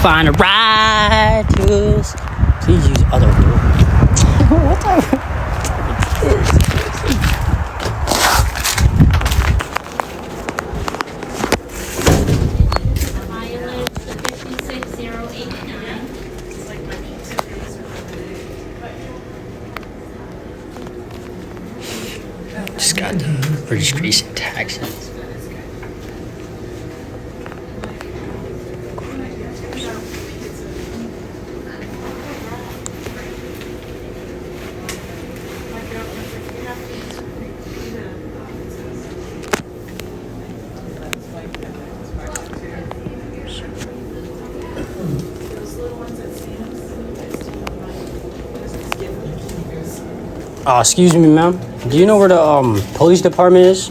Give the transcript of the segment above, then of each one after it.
find a ride to us. Please use other words. What type of is this? Just got the registration taxes. Excuse me, ma'am. Do you know where the police department is?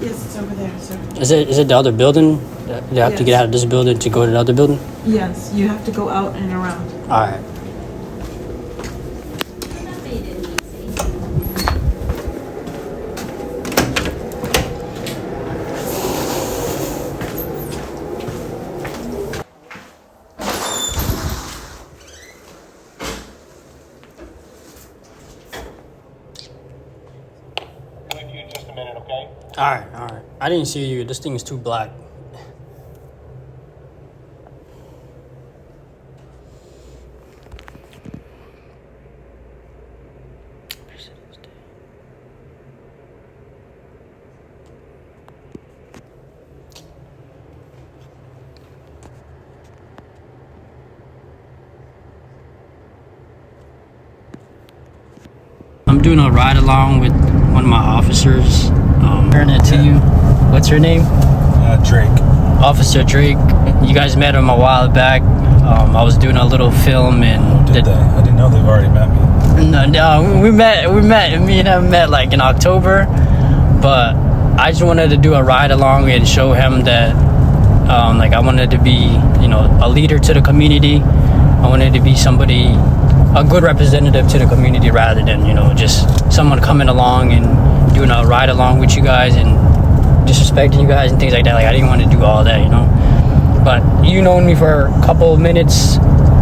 Yes, it's over there, sir. Is it the other building? They have to get out of this building to go to the other building? Yes, you have to go out and around. All right. All right. I didn't see you. This thing is too black. I'm doing a ride along with one of my officers. Turn it to you. What's her name? Drake. Officer Drake. You guys met him a while back. I was doing a little film and I didn't know they've already met me. No, we met. Me and him met like in October, but I just wanted to do a ride along and show him that, like I wanted to be, a leader to the community. I wanted to be somebody, a good representative to the community rather than, just someone coming along and doing a ride along with you guys and disrespecting you guys and things like that. Like I didn't want to do all that, But you known me for a couple of minutes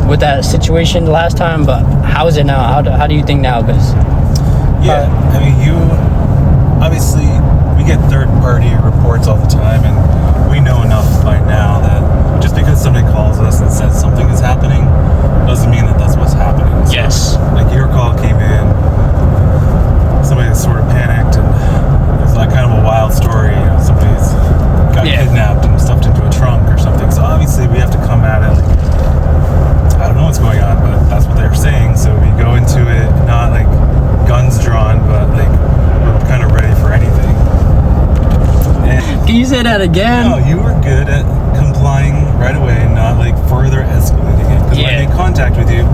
with that situation the last time, but how is it now? How do you think now? Because I mean, you obviously, we get third-party reports all the time, and we know enough by now that just because somebody calls us and says something is happening doesn't mean that that's what's happening. So, yes. Like your call came in, somebody sort of panicked, and it's like kind of a wild story. Somebody's got kidnapped and stuffed into a trunk or something. So obviously we have to come at it like, I don't know what's going on, but that's what they were saying. So we go into it not like guns drawn, but like we're kind of ready for anything. And can you say that again? No, you were good at complying right away and not like further escalating it. Because when I make contact with you,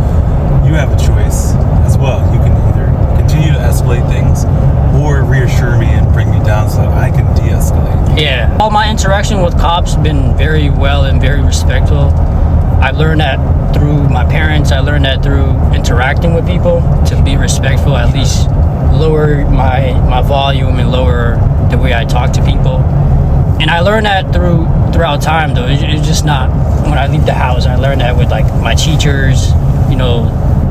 you have a choice as well. You can either continue to escalate things or reassure me and bring me down so that I can de-escalate. Yeah. All my interaction with cops been very well and very respectful. I've learned that through my parents. I learned that through interacting with people to be respectful, at least lower my volume and lower the way I talk to people. And I learned that throughout time though. It's just not when I leave the house. I learned that with like my teachers,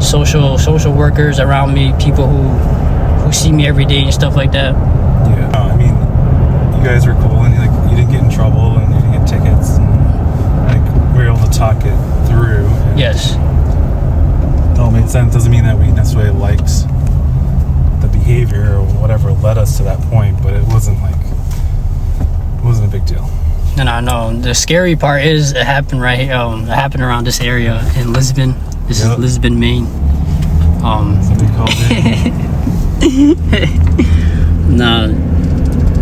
social workers around me, people who see me every day and stuff like that. Yeah. I mean, you guys were cool and you didn't get in trouble and you didn't get tickets and we were able to talk it through. Yes. It all made sense. Doesn't mean that we necessarily liked the behavior or whatever led us to that point, but it wasn't a big deal. And I know the scary part is it happened it happened around this area in Lisbon. This is Lisbon, Maine. Somebody called in. No,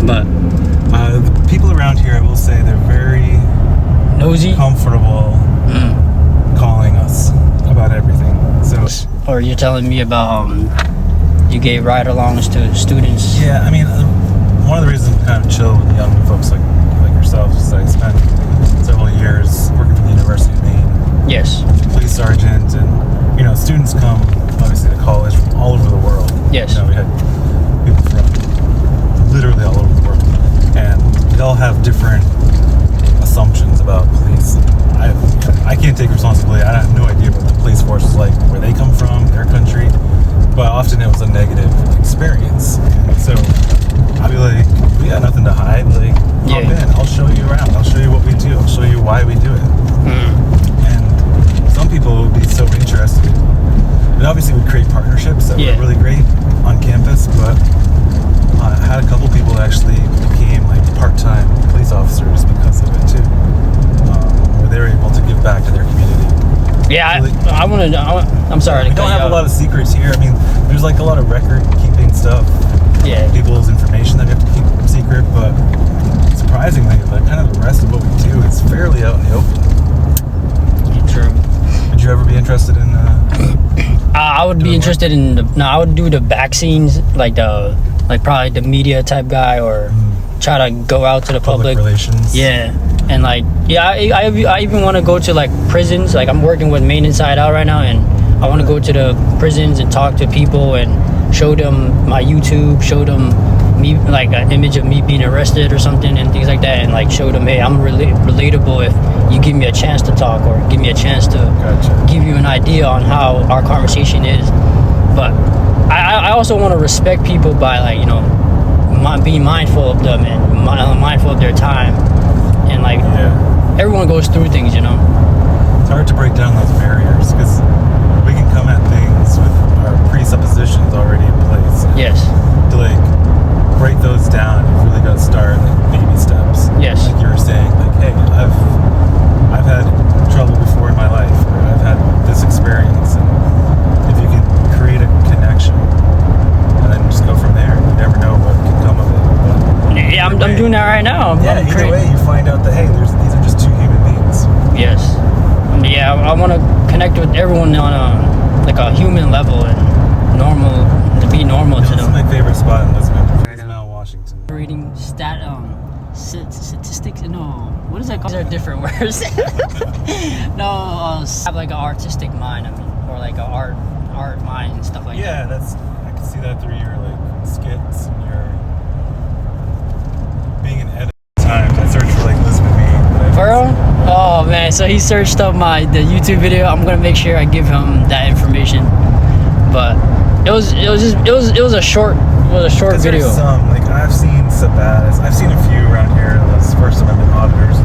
but the people around here, I will say, they're very nosy, comfortable calling us about everything. So, or you're telling me about you gave ride-alongs to students? Yeah, I mean, one of the reasons I'm kind of chill with young folks like yourself is I spent several years working for the University of Maine. Yes. Police sergeant, and students come obviously to college from all over the world. Yes. We had people from literally all over the world, and they all have different assumptions about police. I I can't take responsibility. I have no idea what the police force is like, where they come from, their country. But often it was a negative experience. So I'd be like, we got nothing to hide. Like, hop in. I'll show you around. I'll show you what we do. I'll show you why we do it. And some people would be so interested. And obviously we create partnerships that were really great on campus, but I had a couple people that actually became like part-time police officers because of it too. Where they were able to give back to their community. Yeah, Really, I'm sorry. We don't have a lot of secrets here. I mean, there's like a lot of record-keeping stuff. Yeah. People's information that we have to keep secret, but surprisingly, like kind of the rest of what we do is fairly out in the open. True. Would you ever be interested in? I would be interested in. I would do the back scenes, like probably the media type guy, or try to go out to the public relations. Yeah, and I even want to go to like prisons. Like I'm working with Maine Inside Out right now, and I want to go to the prisons and talk to people and show them my YouTube, show them me, like an image of me being arrested or something and things like that, and like show them, hey, I'm relatable if you give me a chance to talk or give me a chance to give you an idea on how our conversation is. But I also want to respect people by, like, you know, being mindful of them and mindful of their time, and like everyone goes through things, you know. It's hard to break down those barriers because we can come at things with our presuppositions already in place. Yes. To like break those down, you've really got to start like baby steps. Yes. Like you were saying, like, hey, I've had trouble before in my life, or I've had this experience, and if you can create a connection and then just go from there, you never know what can come of it. But yeah, I'm doing that right now. Either way, you find out that, hey, these are just two human beings. Yes. Yeah, I want to connect with everyone on a human level and to be normal to them. This is my favorite spot in Lisbon. Washington. Reading statistics. No, what is that called? These are different words. No, have like an artistic mind. I mean, or like an art mind and stuff like that. Yeah, I can see that through your like skits and your being an editor. Times I searched for like Lisbon Maine. For real? Oh man, so he searched up the YouTube video. I'm gonna make sure I give him that information. But it was a short video. There's some, like, I've seen Sabatis. I've seen a few around here, those First Amendment auditors.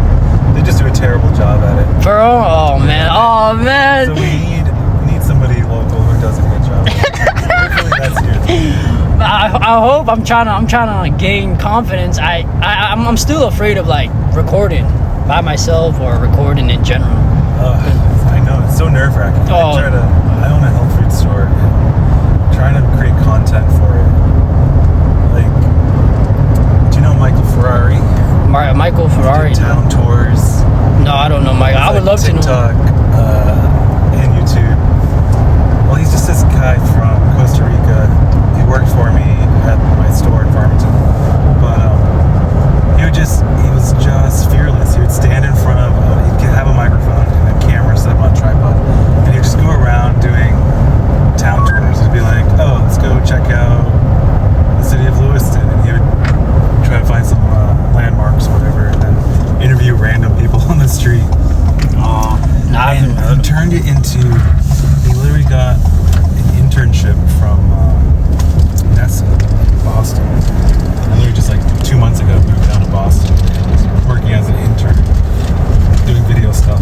They just do a terrible job at it. For real? Oh man. Oh man. So we need somebody local who does a good job. Hopefully that's your thing. I hope. I'm trying to gain confidence. I'm still afraid of like recording by myself or recording in general. I know, it's so nerve-wracking. I own a health food store, and trying to create content for it. Like, do you know Michael Ferrari? Michael Ferrari. Town tours. No, I don't know Michael. I would love to know. TikTok and YouTube. Well, he's just this guy from Costa Rica. He worked for me at my store in Farmington. But he was just fearless. He would stand in front of, he'd have a microphone and a camera set up on a tripod, and he'd just go around doing town tours. He'd be like, oh, let's go check out the city of Lewiston, and he would try to find some landmarks or whatever, and then interview random people on the street. And he turned it into, he literally got an internship from NASA in Boston. And literally just like 2 months ago moved down to Boston and was working as an intern, doing video stuff.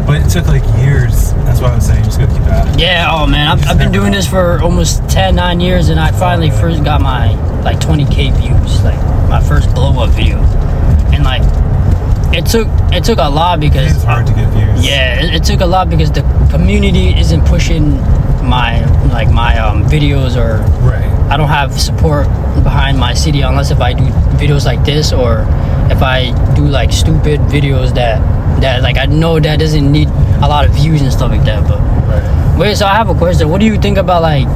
But it took like years. That's why I was saying you just gotta keep at it. Yeah, oh man, I've been doing this for almost 9 years, and I finally first got my like 20K views, like my first blow up video. And like it took a lot because it's hard to get views. Yeah, it took a lot because the community isn't pushing my videos, or I don't have support behind my city unless if I do videos like this, or if I do like stupid videos that like I know that doesn't need a lot of views and stuff like that. But wait, so I have a question. What do you think about like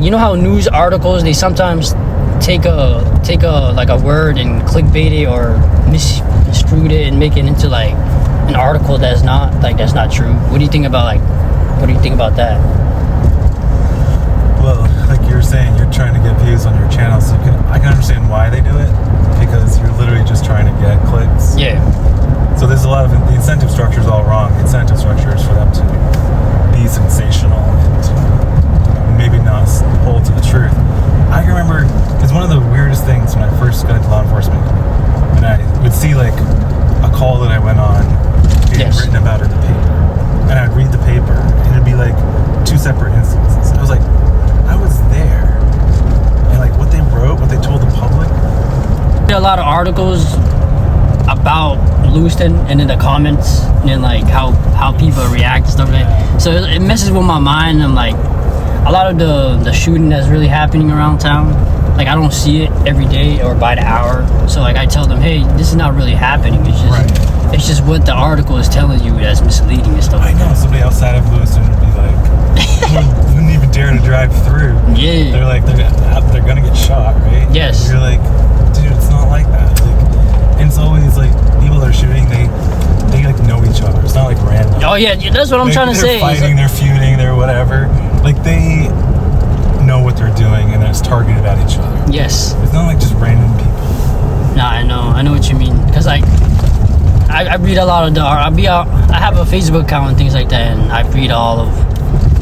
you know how news articles, they sometimes take a like a word and clickbait it or misconstrue it and make it into like an article that's not true? What do you think about that? Well, like you were saying, you're trying to get views on your channel, so I can understand why they do it, because you're literally just trying to get clicks. Yeah. So there's a lot of the incentive structure is all wrong. The incentive structure is for them to be sensational and maybe not hold to the truth. I can remember it's one of the weirdest things when I first got into law enforcement, and I would see like a call that I went on being written about in the paper, and I'd read the paper, and it'd be like two separate instances. I was like, I was there, and like what they wrote, what they told the public. There are a lot of articles about Lewiston and in the comments and like how people react and stuff like that. So it messes with my mind. I'm like, a lot of the shooting that's really happening around town, like I don't see it every day or by the hour. So like I tell them, hey, this is not really happening. It's just it's just what the article is telling you that's misleading and stuff I like know that. somebody outside of Lewiston would be like, wouldn't even dare to drive through. Yeah. They're like, they're gonna get shot, right? Yes. And you're like, dude, it's not like that. Like, and it's always like people that are shooting, they like know each other. It's not like random. Oh yeah, that's what I'm trying to say. They're fighting, they're feuding, they're whatever. Like they know what they're doing, and it's targeted at each other. Yes. It's not like just random people. Nah, I know what you mean. Cause like I read a lot of I have a Facebook account and things like that, and I read all of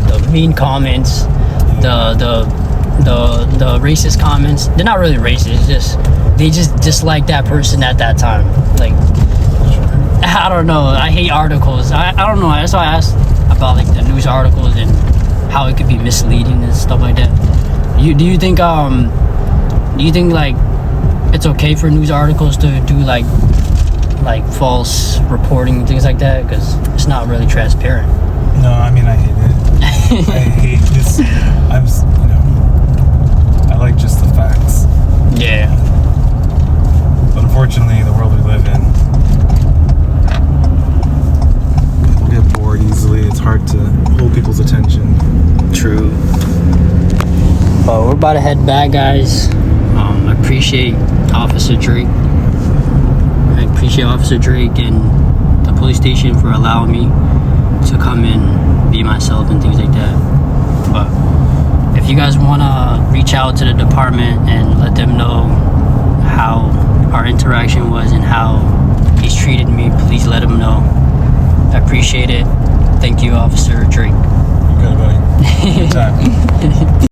the mean comments, the racist comments. They're not really racist. They just dislike that person at that time. Like I don't know. I hate articles. I don't know. That's why I asked about like the news articles and how it could be misleading and stuff like that. Do you think like it's okay for news articles to do like false reporting and things like that, because it's not really transparent? No, I mean I hate it. I hate this. I like just the facts. Yeah. But unfortunately, the world we live in, people get bored easily. It's hard to hold people's attention. True. But we're about to head back, guys. I appreciate Officer Drake. I appreciate Officer Drake and the police station for allowing me to come in, be myself and things like that. But if you guys want to reach out to the department and let them know how our interaction was and how he's treated me, please let him know. I appreciate it. Thank you, Officer Drake. You got it, buddy. Good time.